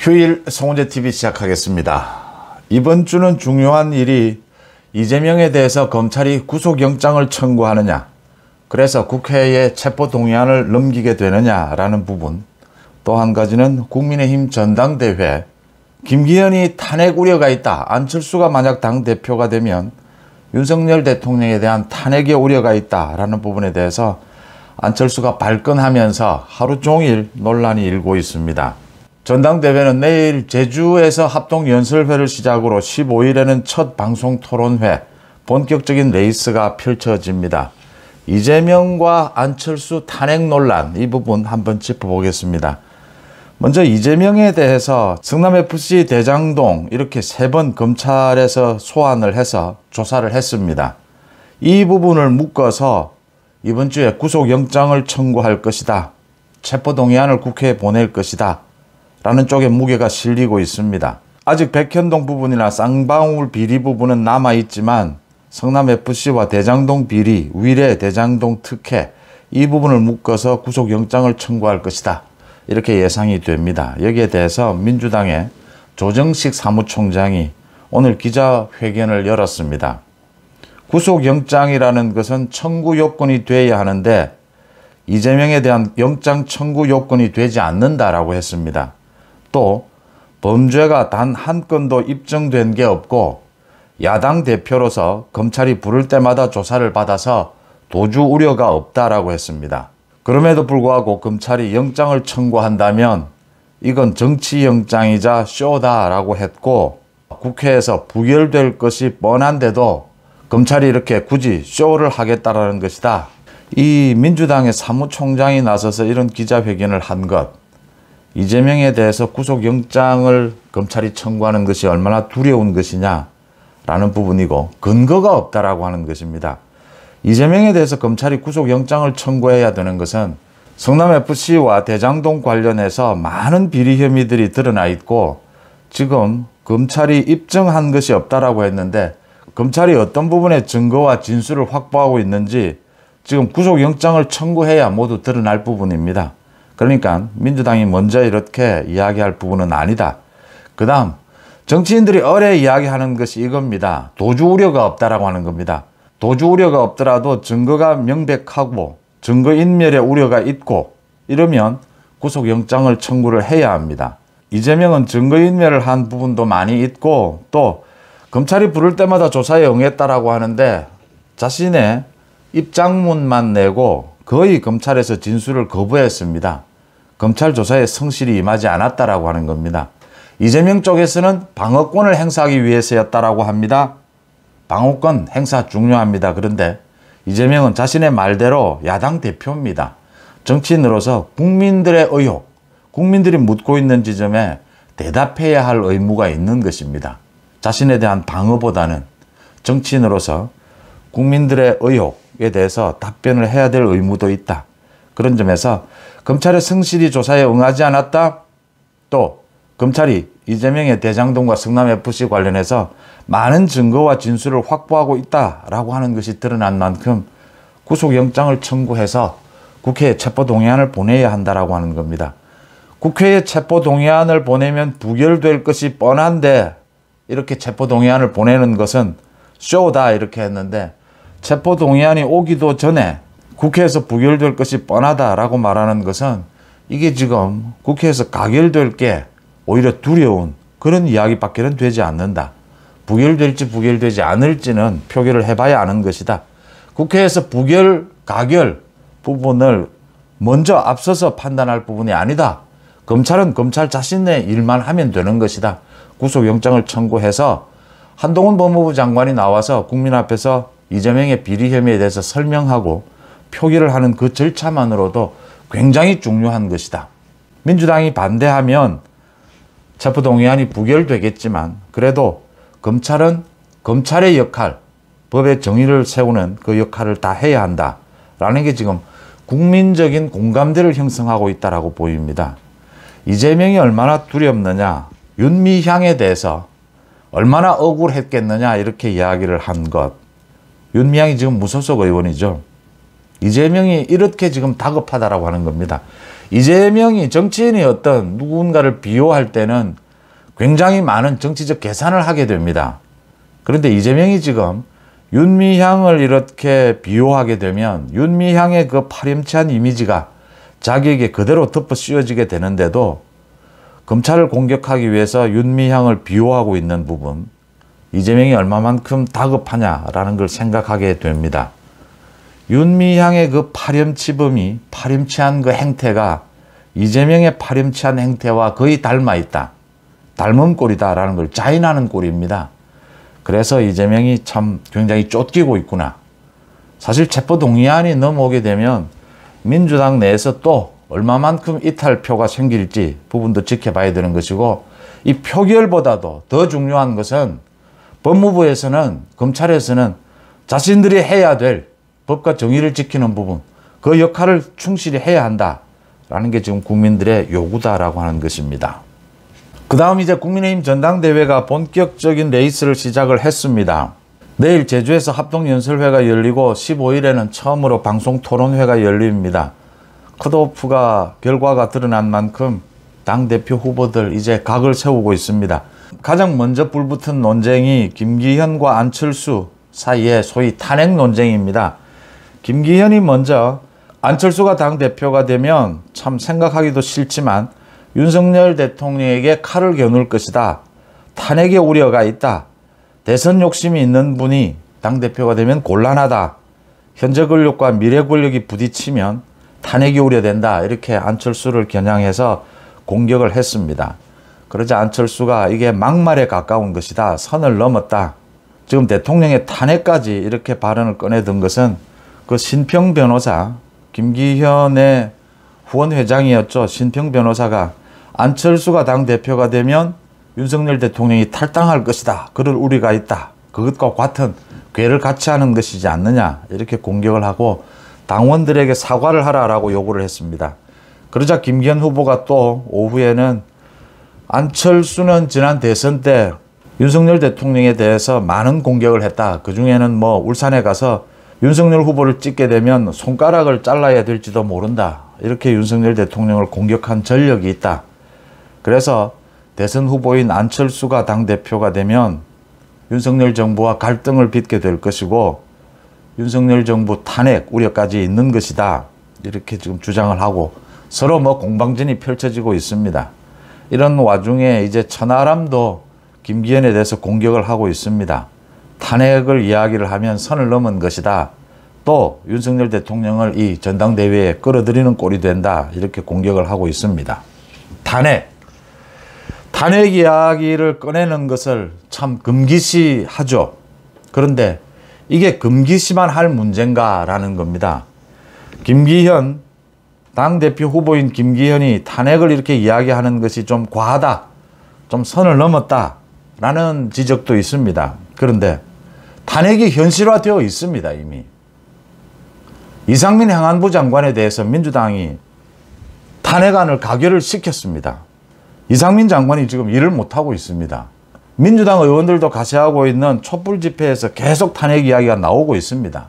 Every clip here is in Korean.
휴일 송은재TV 시작하겠습니다. 이번 주는 중요한 일이 이재명에 대해서 검찰이 구속영장을 청구하느냐, 그래서 국회에 체포동의안을 넘기게 되느냐라는 부분, 또 한 가지는 국민의힘 전당대회, 김기현이 탄핵 우려가 있다. 안철수가 만약 당대표가 되면 윤석열 대통령에 대한 탄핵의 우려가 있다라는 부분에 대해서 안철수가 발끈하면서 하루 종일 논란이 일고 있습니다. 전당대회는 내일 제주에서 합동연설회를 시작으로 15일에는 첫 방송 토론회, 본격적인 레이스가 펼쳐집니다. 이재명과 안철수 탄핵 논란, 이 부분 한번 짚어보겠습니다. 먼저 이재명에 대해서 성남FC 대장동 이렇게 3번 검찰에서 소환을 해서 조사를 했습니다. 이 부분을 묶어서 이번 주에 구속영장을 청구할 것이다, 체포동의안을 국회에 보낼 것이다 라는 쪽에 무게가 실리고 있습니다. 아직 백현동 부분이나 쌍방울 비리 부분은 남아있지만 성남FC와 대장동 비리, 위례 대장동 특혜, 이 부분을 묶어서 구속영장을 청구할 것이다, 이렇게 예상이 됩니다. 여기에 대해서 민주당의 조정식 사무총장이 오늘 기자회견을 열었습니다. 구속영장이라는 것은 청구 요건이 돼야 하는데 이재명에 대한 영장 청구 요건이 되지 않는다라고 했습니다. 또 범죄가 단 한 건도 입증된 게 없고 야당 대표로서 검찰이 부를 때마다 조사를 받아서 도주 우려가 없다라고 했습니다. 그럼에도 불구하고 검찰이 영장을 청구한다면 이건 정치영장이자 쇼다라고 했고, 국회에서 부결될 것이 뻔한데도 검찰이 이렇게 굳이 쇼를 하겠다라는 것이다. 이 민주당의 사무총장이 나서서 이런 기자회견을 한 것, 이재명에 대해서 구속영장을 검찰이 청구하는 것이 얼마나 두려운 것이냐라는 부분이고 근거가 없다라고 하는 것입니다. 이재명에 대해서 검찰이 구속영장을 청구해야 되는 것은 성남FC와 대장동 관련해서 많은 비리 혐의들이 드러나 있고 지금 검찰이 입증한 것이 없다라고 했는데 검찰이 어떤 부분에 증거와 진술을 확보하고 있는지 지금 구속영장을 청구해야 모두 드러날 부분입니다. 그러니까 민주당이 먼저 이렇게 이야기할 부분은 아니다. 그 다음 정치인들이 어뢰 이야기하는 것이 이겁니다. 도주 우려가 없다라고 하는 겁니다. 도주 우려가 없더라도 증거가 명백하고 증거인멸의 우려가 있고 이러면 구속영장을 청구를 해야 합니다. 이재명은 증거인멸을 한 부분도 많이 있고 또 검찰이 부를 때마다 조사에 응했다라고 하는데 자신의 입장문만 내고 거의 검찰에서 진술을 거부했습니다. 검찰 조사에 성실히 임하지 않았다라고 하는 겁니다. 이재명 쪽에서는 방어권을 행사하기 위해서였다라고 합니다. 방어권 행사 중요합니다. 그런데 이재명은 자신의 말대로 야당 대표입니다. 정치인으로서 국민들의 의혹, 국민들이 묻고 있는 지점에 대답해야 할 의무가 있는 것입니다. 자신에 대한 방어보다는 정치인으로서 국민들의 의혹에 대해서 답변을 해야 될 의무도 있다. 그런 점에서 검찰의 성실히 조사에 응하지 않았다. 또 검찰이 이재명의 대장동과 성남FC 관련해서 많은 증거와 진술을 확보하고 있다라고 하는 것이 드러난 만큼 구속영장을 청구해서 국회에 체포동의안을 보내야 한다라고 하는 겁니다. 국회에 체포동의안을 보내면 부결될 것이 뻔한데 이렇게 체포동의안을 보내는 것은 쇼다 이렇게 했는데 체포동의안이 오기도 전에 국회에서 부결될 것이 뻔하다라고 말하는 것은 이게 지금 국회에서 가결될 게 오히려 두려운 그런 이야기밖에는 되지 않는다. 부결될지 부결되지 않을지는 표결을 해봐야 아는 것이다. 국회에서 부결, 가결 부분을 먼저 앞서서 판단할 부분이 아니다. 검찰은 검찰 자신의 일만 하면 되는 것이다. 구속영장을 청구해서 한동훈 법무부 장관이 나와서 국민 앞에서 이재명의 비리 혐의에 대해서 설명하고 표기를 하는 그 절차만으로도 굉장히 중요한 것이다. 민주당이 반대하면 체포동의안이 부결되겠지만 그래도 검찰은 검찰의 역할, 법의 정의를 세우는 그 역할을 다 해야 한다라는 게 지금 국민적인 공감대를 형성하고 있다고 보입니다. 이재명이 얼마나 두렵느냐, 윤미향에 대해서 얼마나 억울했겠느냐 이렇게 이야기를 한 것. 윤미향이 지금 무소속 의원이죠. 이재명이 이렇게 지금 다급하다라고 하는 겁니다. 이재명이 정치인이 어떤 누군가를 비호할 때는 굉장히 많은 정치적 계산을 하게 됩니다. 그런데 이재명이 지금 윤미향을 이렇게 비호하게 되면 윤미향의 그 파렴치한 이미지가 자기에게 그대로 덮어 씌워지게 되는데도 검찰을 공격하기 위해서 윤미향을 비호하고 있는 부분, 이재명이 얼마만큼 다급하냐라는 걸 생각하게 됩니다. 윤미향의 그 파렴치범이, 파렴치한 그 행태가 이재명의 파렴치한 행태와 거의 닮아 있다. 닮은 꼴이다라는 걸 자인하는 꼴입니다. 그래서 이재명이 참 굉장히 쫓기고 있구나. 사실 체포동의안이 넘어오게 되면 민주당 내에서 또 얼마만큼 이탈표가 생길지 부분도 지켜봐야 되는 것이고, 이 표결보다도 더 중요한 것은 법무부에서는, 검찰에서는 자신들이 해야 될 법과 정의를 지키는 부분, 그 역할을 충실히 해야 한다라는 게 지금 국민들의 요구다라고 하는 것입니다. 그 다음 이제 국민의힘 전당대회가 본격적인 레이스를 시작을 했습니다. 내일 제주에서 합동연설회가 열리고 15일에는 처음으로 방송토론회가 열립니다. 컷오프가 결과가 드러난 만큼 당대표 후보들 이제 각을 세우고 있습니다. 가장 먼저 불붙은 논쟁이 김기현과 안철수 사이의 소위 탄핵 논쟁입니다. 김기현이 먼저 안철수가 당대표가 되면 참 생각하기도 싫지만 윤석열 대통령에게 칼을 겨눌 것이다. 탄핵의 우려가 있다. 대선 욕심이 있는 분이 당대표가 되면 곤란하다. 현재 권력과 미래 권력이 부딪히면 탄핵이 우려된다. 이렇게 안철수를 겨냥해서 공격을 했습니다. 그러자 안철수가 이게 막말에 가까운 것이다. 선을 넘었다. 지금 대통령의 탄핵까지 이렇게 발언을 꺼내든 것은 그 신평 변호사, 김기현의 후원 회장이었죠. 신평 변호사가 안철수가 당대표가 되면 윤석열 대통령이 탈당할 것이다. 그럴 우려가 있다. 그것과 같은 궤를 같이 하는 것이지 않느냐. 이렇게 공격을 하고 당원들에게 사과를 하라라고 요구를 했습니다. 그러자 김기현 후보가 또 오후에는 안철수는 지난 대선 때 윤석열 대통령에 대해서 많은 공격을 했다. 그중에는 뭐 울산에 가서 윤석열 후보를 찍게 되면 손가락을 잘라야 될지도 모른다. 이렇게 윤석열 대통령을 공격한 전력이 있다. 그래서 대선 후보인 안철수가 당대표가 되면 윤석열 정부와 갈등을 빚게 될 것이고 윤석열 정부 탄핵 우려까지 있는 것이다. 이렇게 지금 주장을 하고 서로 뭐 공방전이 펼쳐지고 있습니다. 이런 와중에 이제 천하람도 김기현에 대해서 공격을 하고 있습니다. 탄핵을 이야기를 하면 선을 넘은 것이다. 또 윤석열 대통령을 이 전당대회에 끌어들이는 꼴이 된다. 이렇게 공격을 하고 있습니다. 탄핵 이야기를 꺼내는 것을 참 금기시하죠. 그런데 이게 금기시만 할 문제인가라는 겁니다. 김기현, 당대표 후보인 김기현이 탄핵을 이렇게 이야기하는 것이 좀 과하다, 좀 선을 넘었다라는 지적도 있습니다. 그런데 탄핵이 현실화되어 있습니다. 이미. 이상민 행안부 장관에 대해서 민주당이 탄핵안을 가결을 시켰습니다. 이상민 장관이 지금 일을 못하고 있습니다. 민주당 의원들도 가세하고 있는 촛불 집회에서 계속 탄핵 이야기가 나오고 있습니다.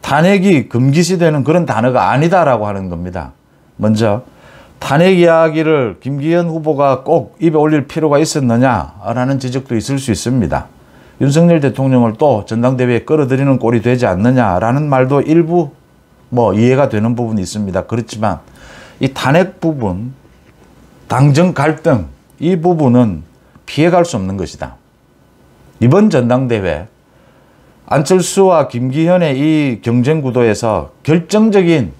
탄핵이 금기시되는 그런 단어가 아니다라고 하는 겁니다. 먼저 탄핵 이야기를 김기현 후보가 꼭 입에 올릴 필요가 있었느냐라는 지적도 있을 수 있습니다. 윤석열 대통령을 또 전당대회에 끌어들이는 꼴이 되지 않느냐라는 말도 일부 뭐 이해가 되는 부분이 있습니다. 그렇지만 이 탄핵 부분, 당정 갈등 이 부분은 피해갈 수 없는 것이다. 이번 전당대회 안철수와 김기현의 이 경쟁 구도에서 결정적인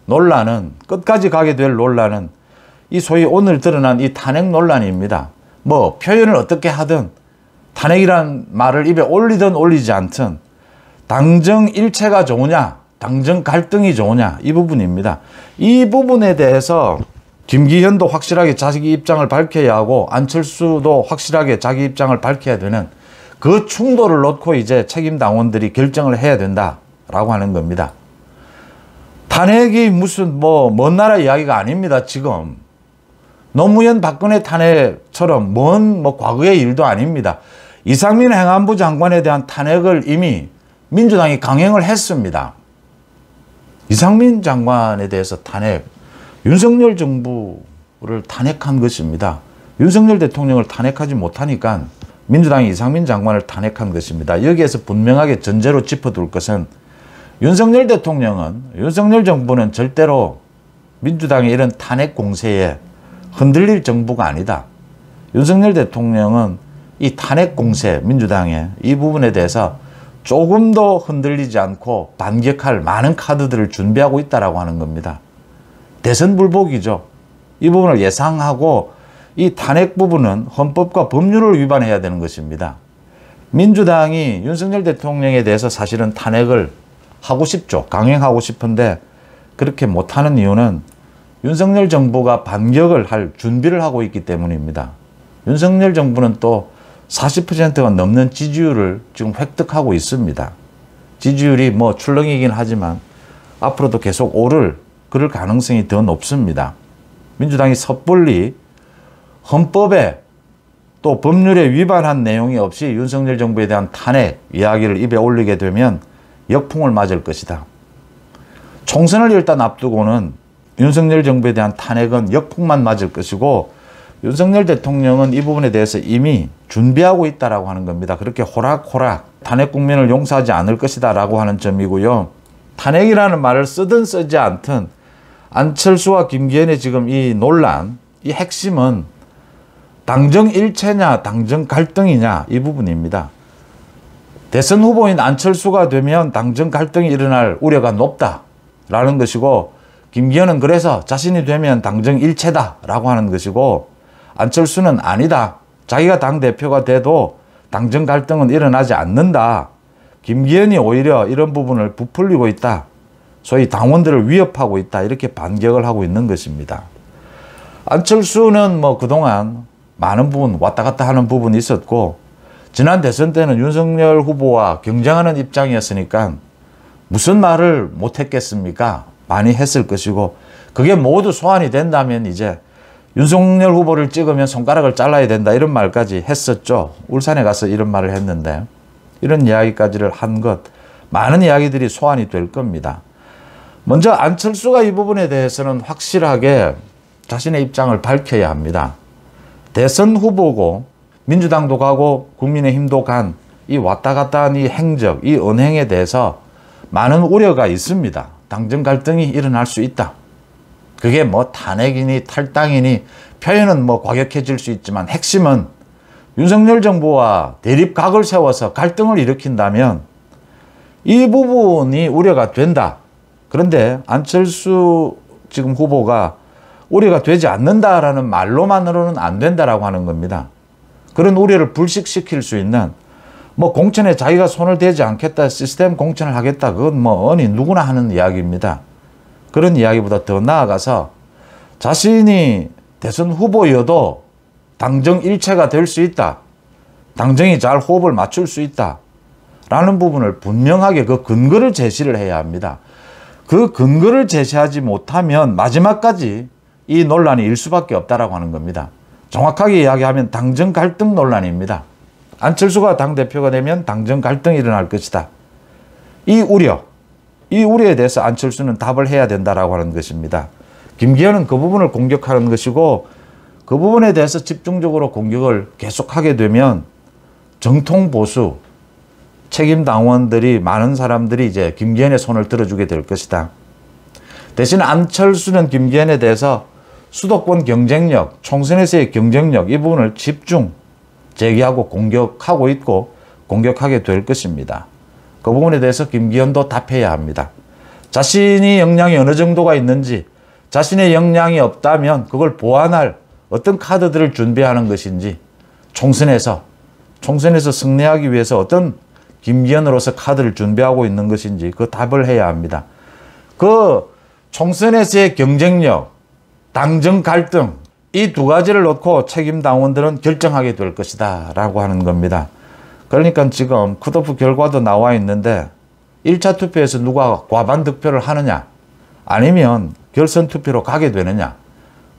논란은, 끝까지 가게 될 논란은 이 소위 오늘 드러난 이 탄핵 논란입니다. 뭐 표현을 어떻게 하든 탄핵이란 말을 입에 올리든 올리지 않든 당정 일체가 좋으냐, 당정 갈등이 좋으냐, 이 부분입니다. 이 부분에 대해서 김기현도 확실하게 자기 입장을 밝혀야 하고 안철수도 확실하게 자기 입장을 밝혀야 되는 그 충돌을 놓고 이제 책임 당원들이 결정을 해야 된다라고 하는 겁니다. 탄핵이 무슨 뭐 먼 나라 이야기가 아닙니다. 지금 노무현 박근혜 탄핵처럼 먼 뭐 과거의 일도 아닙니다. 이상민 행안부 장관에 대한 탄핵을 이미 민주당이 강행을 했습니다. 이상민 장관에 대해서 탄핵, 윤석열 정부를 탄핵한 것입니다. 윤석열 대통령을 탄핵하지 못하니까 민주당이 이상민 장관을 탄핵한 것입니다. 여기에서 분명하게 전제로 짚어둘 것은 윤석열 대통령은, 윤석열 정부는 절대로 민주당의 이런 탄핵 공세에 흔들릴 정부가 아니다. 윤석열 대통령은 이 탄핵 공세, 민주당의 이 부분에 대해서 조금도 흔들리지 않고 반격할 많은 카드들을 준비하고 있다라고 하는 겁니다. 대선 불복이죠. 이 부분을 예상하고 이 탄핵 부분은 헌법과 법률을 위반해야 되는 것입니다. 민주당이 윤석열 대통령에 대해서 사실은 탄핵을 하고 싶죠. 강행하고 싶은데 그렇게 못하는 이유는 윤석열 정부가 반격을 할 준비를 하고 있기 때문입니다. 윤석열 정부는 또 40%가 넘는 지지율을 지금 획득하고 있습니다. 지지율이 뭐 출렁이긴 하지만 앞으로도 계속 그럴 가능성이 더 높습니다. 민주당이 섣불리 헌법에 또 법률에 위반한 내용이 없이 윤석열 정부에 대한 탄핵 이야기를 입에 올리게 되면 역풍을 맞을 것이다. 총선을 일단 앞두고는 윤석열 정부에 대한 탄핵은 역풍만 맞을 것이고 윤석열 대통령은 이 부분에 대해서 이미 준비하고 있다라고 하는 겁니다. 그렇게 호락호락 탄핵 국면을 용서하지 않을 것이다 라고 하는 점이고요. 탄핵이라는 말을 쓰든 쓰지 않든 안철수와 김기현의 지금 이 논란, 이 핵심은 당정 일체냐 당정 갈등이냐 이 부분입니다. 대선 후보인 안철수가 되면 당정 갈등이 일어날 우려가 높다라는 것이고 김기현은 그래서 자신이 되면 당정 일체다라고 하는 것이고 안철수는 아니다. 자기가 당대표가 돼도 당정 갈등은 일어나지 않는다. 김기현이 오히려 이런 부분을 부풀리고 있다. 소위 당원들을 위협하고 있다. 이렇게 반격을 하고 있는 것입니다. 안철수는 뭐 그동안 많은 부분 왔다 갔다 하는 부분이 있었고 지난 대선 때는 윤석열 후보와 경쟁하는 입장이었으니까 무슨 말을 못했겠습니까? 많이 했을 것이고 그게 모두 소환이 된다면 이제 윤석열 후보를 찍으면 손가락을 잘라야 된다 이런 말까지 했었죠. 울산에 가서 이런 말을 했는데 이런 이야기까지를 한 것 많은 이야기들이 소환이 될 겁니다. 먼저 안철수가 이 부분에 대해서는 확실하게 자신의 입장을 밝혀야 합니다. 대선 후보고 민주당도 가고 국민의힘도 간 이 왔다 갔다 한 이 행적, 이 언행에 대해서 많은 우려가 있습니다. 당정 갈등이 일어날 수 있다. 그게 뭐 탄핵이니 탈당이니 표현은 뭐 과격해질 수 있지만 핵심은 윤석열 정부와 대립각을 세워서 갈등을 일으킨다면 이 부분이 우려가 된다. 그런데 안철수 지금 후보가 우려가 되지 않는다라는 말로만으로는 안 된다라고 하는 겁니다. 그런 우려를 불식시킬 수 있는 뭐 공천에 자기가 손을 대지 않겠다, 시스템 공천을 하겠다, 그건 뭐 어느 누구나 하는 이야기입니다. 그런 이야기보다 더 나아가서 자신이 대선 후보여도 당정 일체가 될 수 있다. 당정이 잘 호흡을 맞출 수 있다. 라는 부분을 분명하게 그 근거를 제시를 해야 합니다. 그 근거를 제시하지 못하면 마지막까지 이 논란이 일 수밖에 없다라고 하는 겁니다. 정확하게 이야기하면 당정 갈등 논란입니다. 안철수가 당대표가 되면 당정 갈등이 일어날 것이다. 이 우려에 대해서 안철수는 답을 해야 된다라고 하는 것입니다. 김기현은 그 부분을 공격하는 것이고 그 부분에 대해서 집중적으로 공격을 계속하게 되면 정통 보수 책임 당원들이 많은 사람들이 이제 김기현의 손을 들어주게 될 것이다. 대신 안철수는 김기현에 대해서 수도권 경쟁력, 총선에서의 경쟁력 이 부분을 집중 제기하고 공격하고 있고 공격하게 될 것입니다. 그 부분에 대해서 김기현도 답해야 합니다. 자신이 역량이 어느 정도가 있는지 자신의 역량이 없다면 그걸 보완할 어떤 카드들을 준비하는 것인지 총선에서 승리하기 위해서 어떤 김기현으로서 카드를 준비하고 있는 것인지 그 답을 해야 합니다. 그 총선에서의 경쟁력, 당정 갈등 이 두 가지를 놓고 책임 당원들은 결정하게 될 것이다 라고 하는 겁니다. 그러니까 지금 컷오프 결과도 나와 있는데 1차 투표에서 누가 과반 득표를 하느냐 아니면 결선 투표로 가게 되느냐.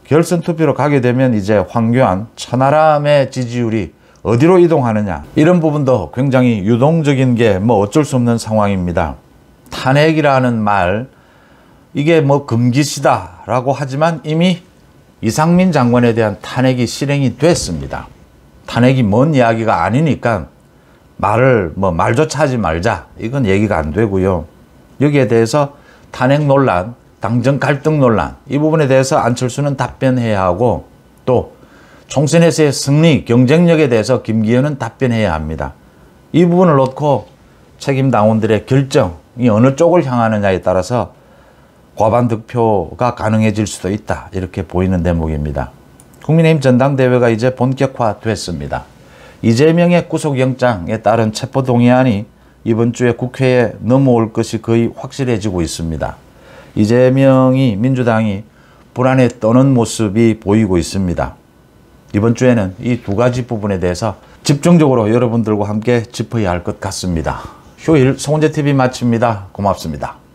결선 투표로 가게 되면 이제 황교안, 천하람의 지지율이 어디로 이동하느냐. 이런 부분도 굉장히 유동적인 게 뭐 어쩔 수 없는 상황입니다. 탄핵이라는 말, 이게 뭐 금기시다라고 하지만 이미 이상민 장관에 대한 탄핵이 실행이 됐습니다. 탄핵이 뭔 이야기가 아니니까 말조차 하지 말자. 이건 얘기가 안 되고요. 여기에 대해서 탄핵 논란, 당정 갈등 논란, 이 부분에 대해서 안철수는 답변해야 하고 또 총선에서의 승리, 경쟁력에 대해서 김기현은 답변해야 합니다. 이 부분을 놓고 책임 당원들의 결정이 어느 쪽을 향하느냐에 따라서 과반 득표가 가능해질 수도 있다. 이렇게 보이는 대목입니다. 국민의힘 전당대회가 이제 본격화됐습니다. 이재명의 구속영장에 따른 체포동의안이 이번 주에 국회에 넘어올 것이 거의 확실해지고 있습니다. 이재명이 민주당이 불안에 떠는 모습이 보이고 있습니다. 이번 주에는 이 두 가지 부분에 대해서 집중적으로 여러분들과 함께 짚어야 할 것 같습니다. 휴일 송은재TV 마칩니다. 고맙습니다.